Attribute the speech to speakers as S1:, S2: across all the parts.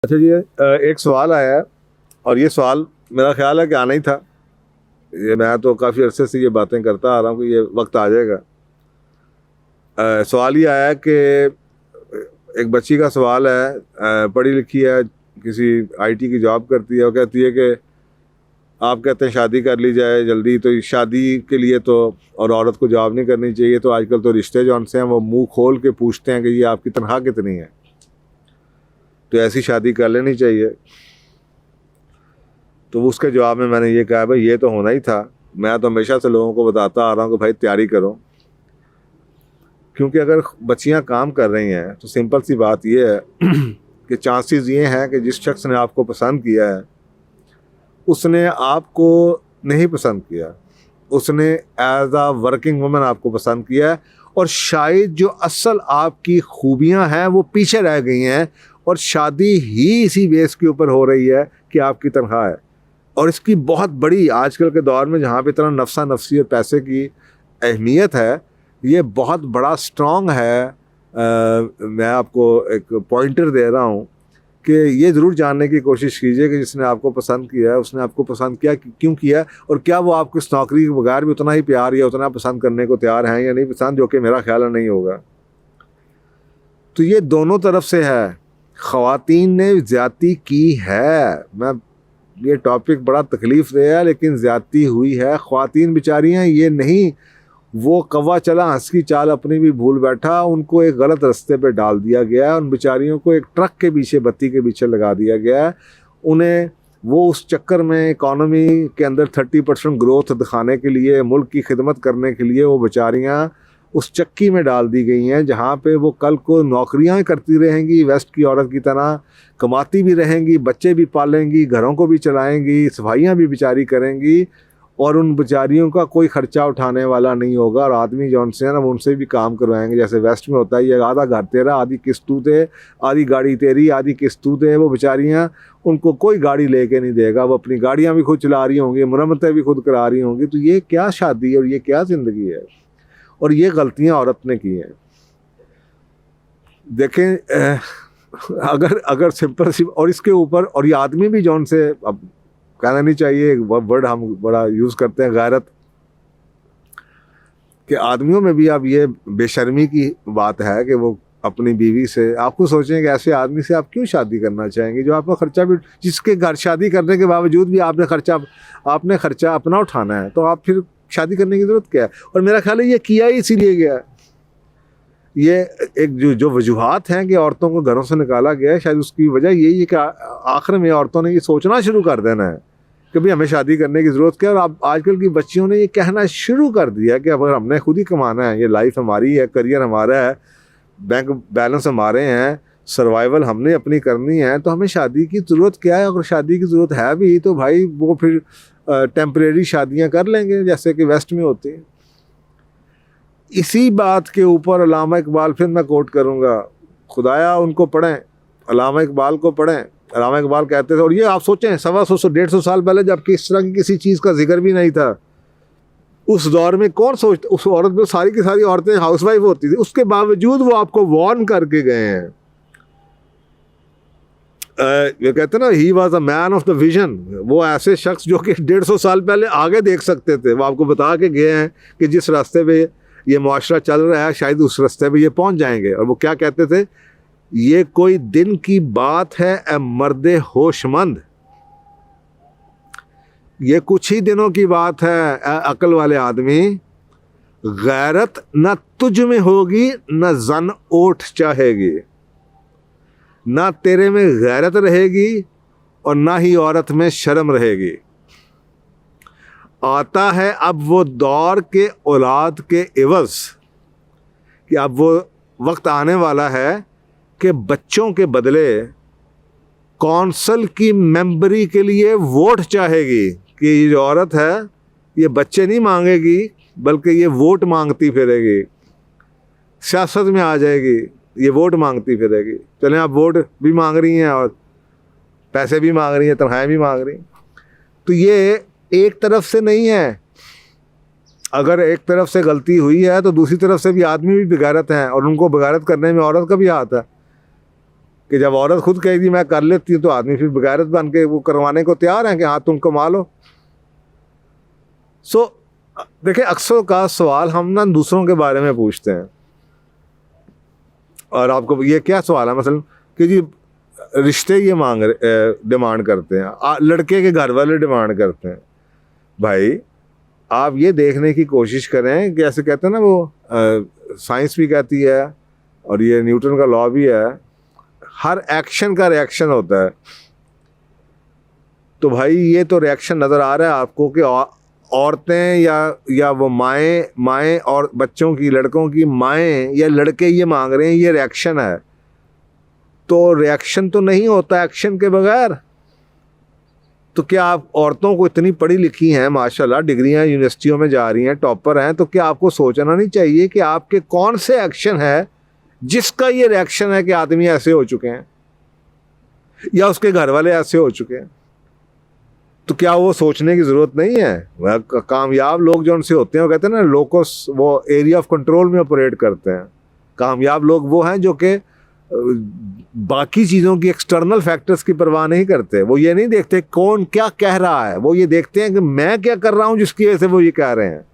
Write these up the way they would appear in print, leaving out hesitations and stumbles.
S1: अच्छा जी, एक सवाल आया है और ये सवाल मेरा ख्याल है कि आना ही था। ये मैं तो काफ़ी अरसे से ये बातें करता आ रहा हूँ कि ये वक्त आ जाएगा। सवाल ये आया कि एक बच्ची का सवाल है, पढ़ी लिखी है, किसी आईटी की जॉब करती है। वो कहती है कि आप कहते हैं शादी कर ली जाए जल्दी, तो शादी के लिए तो और औरत को जॉब नहीं करनी चाहिए, तो आजकल तो रिश्ते जो उनसे हैं वो मुंह खोल के पूछते हैं कि ये आपकी तनख्वाह कितनी है, तो ऐसी शादी कर लेनी चाहिए। तो उसके जवाब में मैंने ये कहा, भाई ये तो होना ही था। मैं तो हमेशा से लोगों को बताता आ रहा हूँ कि भाई तैयारी करो, क्योंकि अगर बच्चियाँ काम कर रही हैं तो सिंपल सी बात ये है कि चांसेस ये हैं कि जिस शख्स ने आपको पसंद किया है उसने आपको नहीं पसंद किया, उसने एज आ वर्किंग वुमन आपको पसंद किया है, और शायद जो असल आपकी खूबियां हैं वो पीछे रह गई हैं, और शादी ही इसी बेस के ऊपर हो रही है कि आपकी तनख्वाह है। और इसकी बहुत बड़ी, आजकल के दौर में जहाँ पे इतना नफसा नफसी और पैसे की अहमियत है, ये बहुत बड़ा स्ट्रॉन्ग है। मैं आपको एक पॉइंटर दे रहा हूँ कि ये ज़रूर जानने की कोशिश कीजिए कि जिसने आपको पसंद किया है उसने आपको पसंद किया क्यों किया, और क्या वो आपको इस नौकरी के बगैर भी उतना ही प्यार या उतना पसंद करने को तैयार हैं या नहीं पसंद, जो कि मेरा ख्याल नहीं होगा। तो ये दोनों तरफ से है। ख़वातीन ने ज़्यादती की है, मैं ये टॉपिक बड़ा तकलीफ़ दे है, लेकिन ज़्यादती हुई है। ख़वातीन बेचारियाँ ये नहीं, वो कौवा चला हंस की चाल अपनी भी भूल बैठा, उनको एक गलत रास्ते पे डाल दिया गया है। उन बेचारियों को एक ट्रक के पीछे, बत्ती के पीछे लगा दिया गया है। उन्हें वो उस चक्कर में इकॉनमी के अंदर 30% ग्रोथ दिखाने के लिए, मुल्क की खिदमत करने के लिए वो बेचारियाँ उस चक्की में डाल दी गई हैं, जहाँ पे वो कल को नौकरियाँ करती रहेंगी वेस्ट की औरत की तरह, कमाती भी रहेंगी, बच्चे भी पालेंगी, घरों को भी चलाएंगी, सफाइयाँ भी बेचारी करेंगी, और उन बेचारियों का कोई ख़र्चा उठाने वाला नहीं होगा। और आदमी जो उनसे है ना, वो उनसे भी काम करवाएंगे। जैसे वेस्ट में होता है, ये आधा घर तेरा, आधी किस्त तू दे, आधी गाड़ी तेरी, आधी किस्त तू दे। वो बेचारियाँ, उनको कोई गाड़ी लेके नहीं देगा, वो अपनी गाड़ियाँ भी खुद चला रही होंगी, मरम्मतें भी खुद करा रही होंगी। तो ये क्या शादी और ये क्या ज़िंदगी है? और ये गलतियाँ औरत ने की हैं। देखें, अगर सिंपल सी, और इसके ऊपर, और ये आदमी भी जो उनसे, अब कहना नहीं चाहिए, एक वर्ड हम बड़ा यूज़ करते हैं, गैरत, कि आदमियों में भी अब ये बेशर्मी की बात है कि वो अपनी बीवी से, आपको सोचें कि ऐसे आदमी से आप क्यों शादी करना चाहेंगे जो आपका खर्चा भी, जिसके घर शादी करने के बावजूद भी आपने खर्चा अपना उठाना है, तो आप फिर शादी करने की ज़रूरत क्या है? और मेरा ख्याल है ये किया ही इसीलिए गया है। ये एक जो वजूहात हैं कि औरतों को घरों से निकाला गया है, शायद उसकी वजह यही है कि आखिर में औरतों ने ये सोचना शुरू कर देना है कि भाई हमें शादी करने की ज़रूरत क्या है। और अब आजकल की बच्चियों ने ये कहना शुरू कर दिया कि अगर हमने खुद ही कमाना है, ये लाइफ हमारी है, करियर हमारा है, बैंक बैलेंस हमारे हैं, सर्वाइवल हमने अपनी करनी है, तो हमें शादी की ज़रूरत क्या है? अगर शादी की ज़रूरत है भी तो भाई वो फिर टेम्परेरी शादियाँ कर लेंगे जैसे कि वेस्ट में होती हैं। इसी बात के ऊपर अल्लामा इकबाल, फिर मैं कोट करूँगा, खुदाया उनको पढ़ें, अल्लामा इकबाल को पढ़ें। अल्लामा इकबाल कहते थे, और ये आप सोचें 125 150 साल पहले जब कि इस तरह की किसी चीज़ का जिक्र भी नहीं था, उस दौर में कौन सोचता, उस औरत में सारी की सारी औरतें हाउसवाइफ होती थी, उसके बावजूद वो आपको वार्न करके गए हैं। ये कहते हैं ना, he was a man of the vision, वो ऐसे शख्स जो कि 150 साल पहले आगे देख सकते थे। वो आपको बता के गए हैं कि जिस रास्ते पे ये मुआशरा चल रहा है शायद उस रास्ते पे ये पहुंच जाएंगे। और वो क्या कहते थे, ये कोई दिन की बात है ए मर्दे होशमंद, ये कुछ ही दिनों की बात है ए अकल वाले आदमी, गैरत न तुझ में होगी न जन ओठ चाहेगी, ना तेरे में गैरत रहेगी और ना ही औरत में शर्म रहेगी। आता है अब वो दौर के औलाद के इवज़, कि अब वो वक्त आने वाला है कि बच्चों के बदले कौंसल की मेंबरी के लिए वोट चाहेगी। कि ये जो औरत है ये बच्चे नहीं मांगेगी बल्कि ये वोट मांगती फिरेगी, सियासत में आ जाएगी, ये वोट मांगती फिरेगी। चलें, आप वोट भी मांग रही हैं और पैसे भी मांग रही हैं, तनख्वाहें भी मांग रही हैं। तो ये एक तरफ से नहीं है, अगर एक तरफ से गलती हुई है तो दूसरी तरफ से भी आदमी भी बेगैरत हैं, और उनको बेगैरत करने में औरत का भी हाथ है। कि जब औरत खुद कहेगी मैं कर लेती हूँ तो आदमी फिर बेगैरत बन के वो करवाने को तैयार हैं कि हाँ तुम कमा लो। सो देखिए, अक्सर का सवाल हम ना दूसरों के बारे में पूछते हैं, और आपको ये क्या सवाल है मसलन कि जी रिश्ते ये डिमांड करते हैं, लड़के के घर वाले डिमांड करते हैं। भाई आप ये देखने की कोशिश करें कि ऐसे कहते हैं ना, वो साइंस भी कहती है और ये न्यूटन का लॉ भी है, हर एक्शन का रिएक्शन होता है। तो भाई ये तो रिएक्शन नज़र आ रहा है आपको कि औरतें या वो माएँ और बच्चों की, लड़कों की माएँ या लड़के ये मांग रहे हैं, ये रिएक्शन है। तो रिएक्शन तो नहीं होता एक्शन के बगैर। तो क्या आप औरतों को इतनी पढ़ी लिखी हैं, माशाल्लाह डिग्रियां यूनिवर्सिटियों में जा रही हैं, टॉपर हैं, तो क्या आपको सोचना नहीं चाहिए कि आपके कौन से एक्शन है जिसका ये रिएक्शन है कि आदमी ऐसे हो चुके हैं या उसके घर वाले ऐसे हो चुके हैं? तो क्या वो सोचने की ज़रूरत नहीं है? वह कामयाब लोग जो उनसे होते हैं, वो कहते हैं ना लोकस, वो एरिया ऑफ कंट्रोल में ऑपरेट करते हैं। कामयाब लोग वो हैं जो कि बाकी चीज़ों की, एक्सटर्नल फैक्टर्स की परवाह नहीं करते। वो ये नहीं देखते कौन क्या कह रहा है, वो ये देखते हैं कि मैं क्या कर रहा हूँ जिसकी वजह से वो ये कह रहे हैं।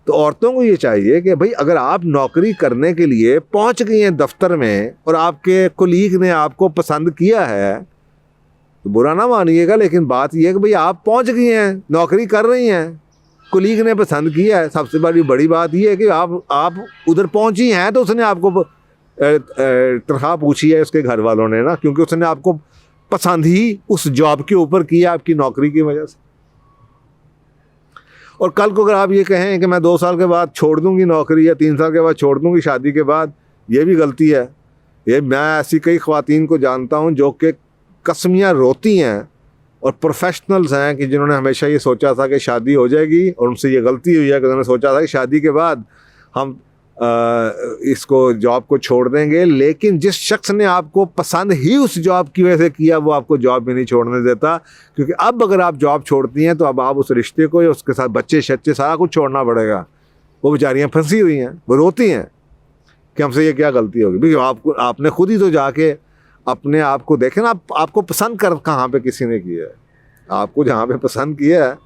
S1: तो औरतों को ये चाहिए कि भाई अगर आप नौकरी करने के लिए पहुँच गई हैं दफ्तर में और आपके कोलीग ने आपको पसंद किया है, तो बुरा ना मानिएगा, लेकिन बात यह है कि भाई आप पहुंच गई हैं, नौकरी कर रही हैं, कुलीग ने पसंद किया है। सबसे बड़ी बात यह है कि आप उधर पहुंची हैं तो उसने आपको तनख्वाह पूछी है उसके घर वालों ने ना, क्योंकि उसने आपको पसंद ही उस जॉब के ऊपर किया आपकी नौकरी की वजह से। और कल को अगर आप ये कहें कि मैं 2 साल के बाद छोड़ दूंगी नौकरी या 3 साल के बाद छोड़ दूंगी शादी के बाद, ये भी गलती है। ये मैं ऐसी कई ख्वातीन को जानता हूँ जो कि कसमियाँ रोती हैं और प्रोफेशनल्स हैं कि जिन्होंने हमेशा ये सोचा था कि शादी हो जाएगी, और उनसे ये गलती हुई है कि उन्होंने सोचा था कि शादी के बाद हम इसको जॉब को छोड़ देंगे, लेकिन जिस शख्स ने आपको पसंद ही उस जॉब की वजह से किया, वो आपको जॉब भी नहीं छोड़ने देता। क्योंकि अब अगर आप जॉब छोड़ती हैं तो अब आप उस रिश्ते को या उसके साथ बच्चे शच्चे सारा कुछ छोड़ना पड़ेगा। वो बेचारियाँ फंसी हुई हैं, वो रोती हैं कि हमसे ये क्या गलती होगी। भाई आपने खुद ही तो जाके अपने आप को देखें ना, आपको पसंद कर कहाँ पे किसी ने किया है, आपको जहाँ पे पसंद किया है।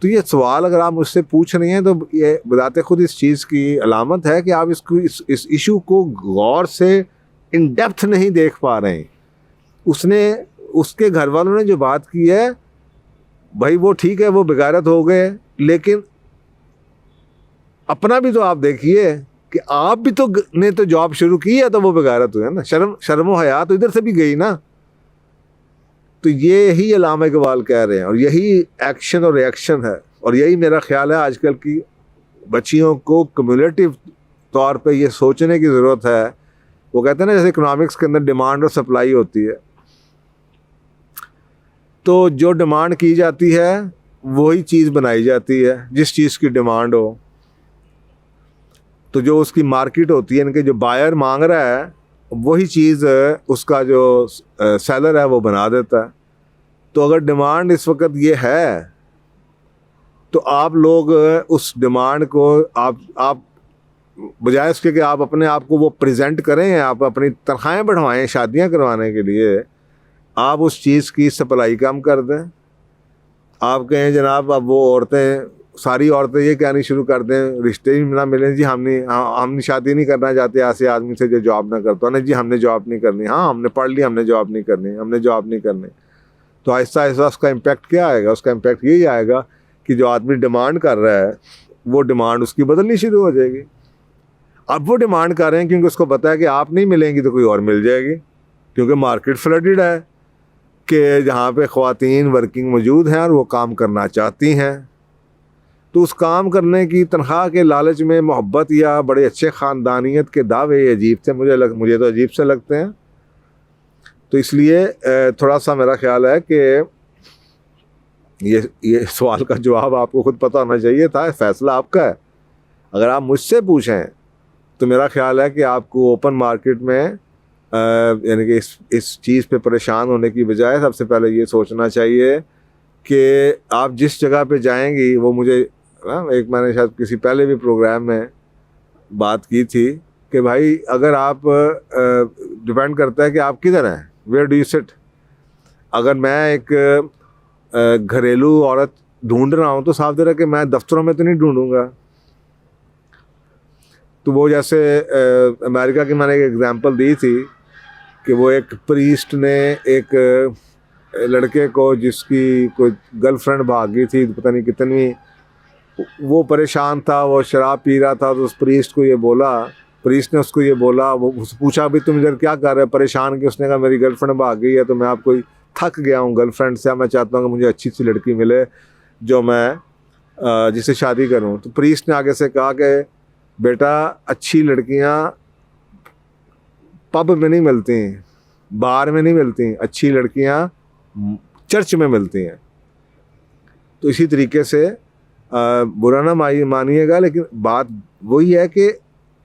S1: तो ये सवाल अगर आप मुझसे पूछ रही हैं तो ये बताते खुद इस चीज़ की अलामत है कि आप इसको इस इशू को गौर से इन डेप्थ नहीं देख पा रहे हैं। उसके घर वालों ने जो बात की है, भाई वो ठीक है, वो बेगारत हो गए, लेकिन अपना भी तो आप देखिए कि आप भी तो ने तो जॉब शुरू की है, तो वो बेगारत हुए ना। शर्म व हया तो इधर से भी गई ना। तो ये ही अल्लामा इकबाल कह रहे हैं, और यही एक्शन और रिएक्शन है, और यही मेरा ख्याल है आजकल की बच्चियों को कम्युलेटिव तौर पे ये सोचने की ज़रूरत है। वो कहते हैं ना जैसे इकोनॉमिक्स के अंदर डिमांड और सप्लाई होती है, तो जो डिमांड की जाती है वही चीज़ बनाई जाती है, जिस चीज़ की डिमांड हो। तो जो उसकी मार्केट होती है, इनके जो बायर मांग रहा है वही चीज़ उसका जो सेलर है वो बना देता है। तो अगर डिमांड इस वक्त ये है तो आप लोग उस डिमांड को आप बजाय इसके कि आप अपने आप को वो प्रेजेंट करें, आप अपनी तनख्वाहें बढ़वाएं शादियां करवाने के लिए, आप उस चीज़ की सप्लाई कम कर दें। आप कहें जनाब अब वो औरतें, सारी औरतें ये कहनी शुरू कर दें रिश्ते ही ना मिलें, जी हमने शादी नहीं करना चाहते ऐसे आदमी से जो जॉब ना करता। नहीं जी हमने जॉब नहीं करनी, हाँ हमने पढ़ लिया, हमने जॉब नहीं करनी, हमने जॉब नहीं करनी। तो आहिस्ता आहिस्ता उसका इम्पैक्ट क्या आएगा? उसका इम्पैक्ट यही आएगा कि जो आदमी डिमांड कर रहा है वो डिमांड उसकी बदलनी शुरू हो जाएगी। अब वो डिमांड कर रहे हैं क्योंकि उसको पता है कि आप नहीं मिलेंगी तो कोई और मिल जाएगी, क्योंकि मार्केट फ्लडेड है कि जहाँ पे ख़वातीन वर्किंग मौजूद हैं और वो काम करना चाहती हैं। तो उस काम करने की तनख्वाह के लालच में मोहब्बत या बड़े अच्छे ख़ानदानियत के दावे अजीब से मुझे तो अजीब से लगते हैं। तो इसलिए थोड़ा सा मेरा ख्याल है कि ये सवाल का जवाब आपको खुद पता होना चाहिए था, फ़ैसला आपका है। अगर आप मुझसे पूछें तो मेरा ख्याल है कि आपको ओपन मार्केट में यानी कि इस चीज़ पे परेशान होने की बजाय सबसे पहले ये सोचना चाहिए कि आप जिस जगह पे जाएंगी वो मुझे एक मैंने शायद किसी पहले भी प्रोग्राम में बात की थी कि भाई अगर आप डिपेंड करता है कि आप किधर हैं, वेयर डू यू सिट। अगर मैं एक घरेलू औरत ढूंढ रहा हूँ तो साफ दे रहा कि मैं दफ्तरों में तो नहीं ढूंढूंगा। तो वो जैसे अमेरिका की मैंने एक एग्जांपल दी थी कि वो एक प्रीस्ट ने एक लड़के को, जिसकी कोई गर्लफ्रेंड भाग गई थी पता नहीं कितनी, वो परेशान था, वो शराब पी रहा था, तो उस प्रीस्ट को ये बोला, प्रीस्ट ने उसको ये बोला, वो उससे पूछा भी तुम इधर क्या कर रहे हो परेशान की। उसने कहा मेरी गर्लफ्रेंड भाग गई है तो मैं आपको थक गया हूँ गर्लफ्रेंड से, मैं चाहता हूँ कि मुझे अच्छी सी लड़की मिले जो मैं जिससे शादी करूँ। तो प्रीस्ट ने आगे से कहा कि बेटा अच्छी लड़कियाँ पब में नहीं मिलती, बार में नहीं मिलती, अच्छी लड़कियाँ चर्च में मिलती हैं। तो इसी तरीके से बुरा ना मानिएगा, लेकिन बात वही है कि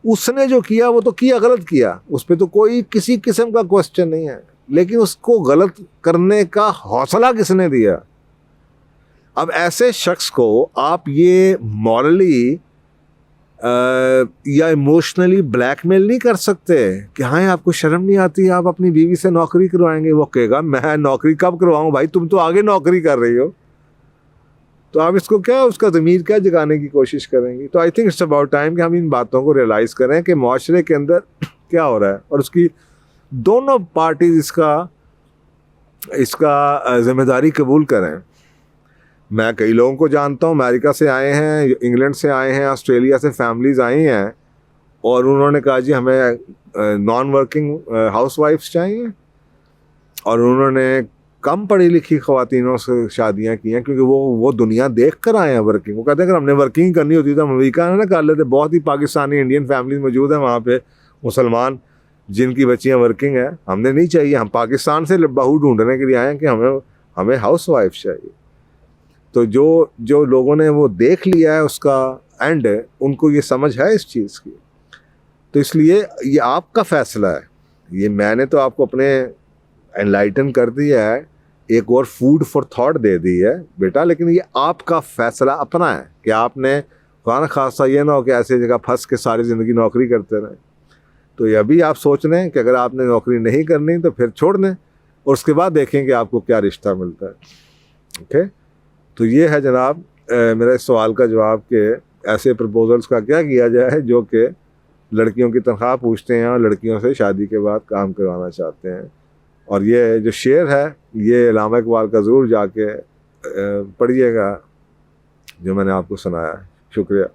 S1: उसने जो किया वो तो किया, गलत किया, उस पर तो कोई किसी किस्म का क्वेश्चन नहीं है, लेकिन उसको गलत करने का हौसला किसने दिया। अब ऐसे शख्स को आप ये मॉरली या इमोशनली ब्लैकमेल नहीं कर सकते कि हाँ आपको शर्म नहीं आती, आप अपनी बीवी से नौकरी करवाएंगे। वो कहेगा मैं नौकरी कब करवाऊँ भाई, तुम तो आगे नौकरी कर रही हो। तो आप इसको क्या, उसका ज़मीर क्या जगाने की कोशिश करेंगी। तो I think it's about time कि हम इन बातों को रियलाइज़ करें कि माशरे के अंदर क्या हो रहा है, और उसकी दोनों पार्टीज इसका जिम्मेदारी कबूल करें। मैं कई लोगों को जानता हूँ, अमेरिका से आए हैं, इंग्लैंड से आए हैं, ऑस्ट्रेलिया से फैमिलीज़ आई हैं, और उन्होंने कहा जी हमें नॉन वर्किंग हाउसवाइफ्स चाहिए, और उन्होंने कम पढ़ी लिखी ख़वातीनों से शादियाँ की हैं, क्योंकि वो दुनिया देख कर आए हैं वर्किंग। वो कहते हैं अगर हमने वर्किंग करनी होती तो हम अमेरिका ना कर लेते। बहुत ही पाकिस्तानी इंडियन फैमिलीज मौजूद हैं वहाँ पे, मुसलमान जिनकी बच्चियाँ वर्किंग हैं। हमने नहीं चाहिए, हम पाकिस्तान से बहू ढूंढने के लिए आए हैं कि हमें हाउस वाइफ चाहिए। तो जो लोगों ने वो देख लिया है उसका एंड, उनको ये समझ है इस चीज़ की। तो इसलिए ये आपका फ़ैसला है, ये मैंने तो आपको अपने एनलाइटन कर दिया है, एक और फूड फॉर थॉट दे दी है बेटा, लेकिन ये आपका फ़ैसला अपना है कि आपने खाना खासा ये ना हो कि ऐसी जगह फंस के सारी ज़िंदगी नौकरी करते रहें। तो ये अभी आप सोच लें कि अगर आपने नौकरी नहीं करनी तो फिर छोड़ दें, और उसके बाद देखें कि आपको क्या रिश्ता मिलता है। ओके, तो ये है जनाब मेरा इस सवाल का जवाब कि ऐसे प्रपोजल्स का क्या किया जाए जो कि लड़कियों की तनख्वाह पूछते हैं और लड़कियों से शादी के बाद काम करवाना चाहते हैं। और ये जो शेर है ये अल्लामा इकबाल का ज़रूर जाके पढ़िएगा जो मैंने आपको सुनाया है। शुक्रिया।